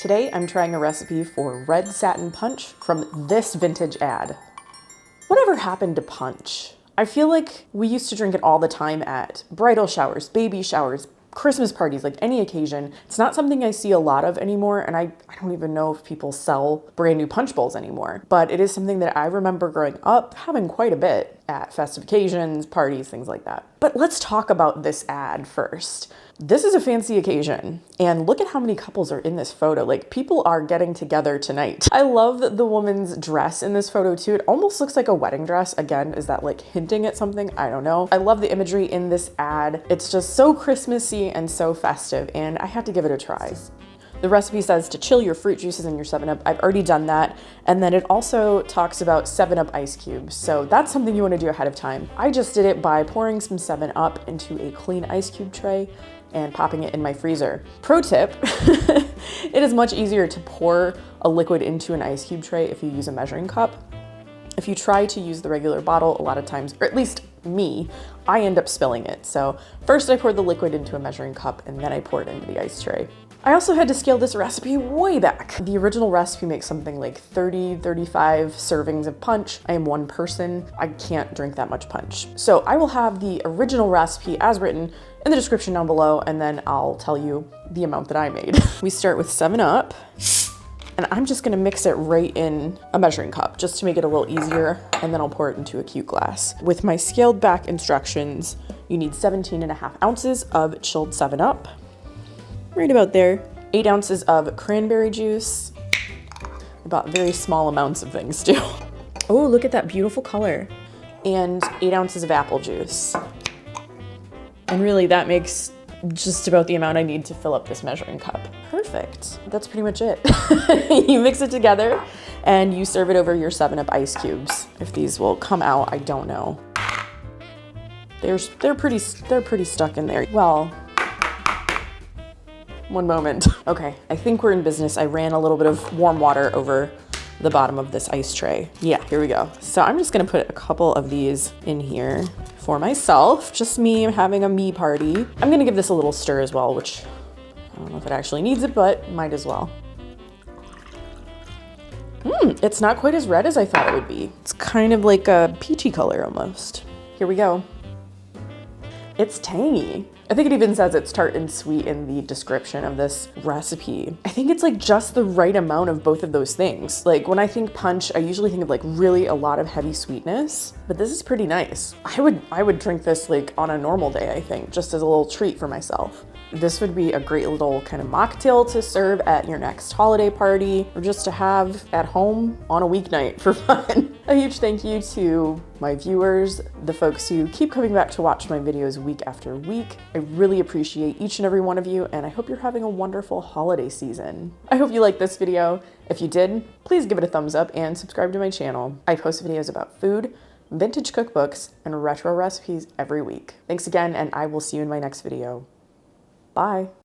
Today I'm trying a recipe for red satin punch from this vintage ad. Whatever happened to punch? I feel like we used to drink it all the time at bridal showers, baby showers, Christmas parties, like any occasion. It's not something I see a lot of anymore, and I don't even know if people sell brand new punch bowls anymore. But it is something that I remember growing up having quite a bit at festive occasions, parties, things like that. But let's talk about this ad first. This is a fancy occasion, and look at how many couples are in this photo. Like, people are getting together tonight. I love the woman's dress in this photo too. It almost looks like a wedding dress. Again, is that like hinting at something? I don't know. I love the imagery in this ad. It's just so Christmassy and so festive, and I had to give it a try. The recipe says to chill your fruit juices in your 7-Up. I've already done that. And then it also talks about 7-Up ice cubes. So that's something you want to do ahead of time. I just did it by pouring some 7-Up into a clean ice cube tray and popping it in my freezer. Pro tip, it is much easier to pour a liquid into an ice cube tray if you use a measuring cup. If you try to use the regular bottle, a lot of times, or at least me, I end up spilling it. So first I pour the liquid into a measuring cup and then I pour it into the ice tray. I also had to scale this recipe way back. The original recipe makes something like 30, 35 servings of punch. I am one person. I can't drink that much punch. So I will have the original recipe as written in the description down below, and then I'll tell you the amount that I made. We start with 7-Up, and I'm just gonna mix it right in a measuring cup just to make it a little easier, and then I'll pour it into a cute glass. With my scaled back instructions, you need 17.5 ounces of chilled 7-Up. Right about there. 8 ounces of cranberry juice. I bought very small amounts of things too. Oh, look at that beautiful color. And 8 ounces of apple juice. And really that makes just about the amount I need to fill up this measuring cup. Perfect. That's pretty much it. You mix it together and you serve it over your 7-Up ice cubes. If these will come out, I don't know. They're pretty stuck in there. Well, one moment. Okay, I think we're in business. I ran a little bit of warm water over the bottom of this ice tray. Yeah, here we go. So I'm just gonna put a couple of these in here for myself. Just me having a me party. I'm gonna give this a little stir as well, which I don't know if it actually needs it, but might as well. It's not quite as red as I thought it would be. It's kind of like a peachy color almost. Here we go. It's tangy. I think it even says it's tart and sweet in the description of this recipe. I think it's like just the right amount of both of those things. Like when I think punch, I usually think of like really a lot of heavy sweetness, but this is pretty nice. I would drink this like on a normal day, I think, just as a little treat for myself. This would be a great little kind of mocktail to serve at your next holiday party or just to have at home on a weeknight for fun. A huge thank you to my viewers, the folks who keep coming back to watch my videos week after week. I really appreciate each and every one of you, and I hope you're having a wonderful holiday season. I hope you liked this video. If you did, please give it a thumbs up and subscribe to my channel. I post videos about food, vintage cookbooks, and retro recipes every week. Thanks again, and I will see you in my next video. Bye.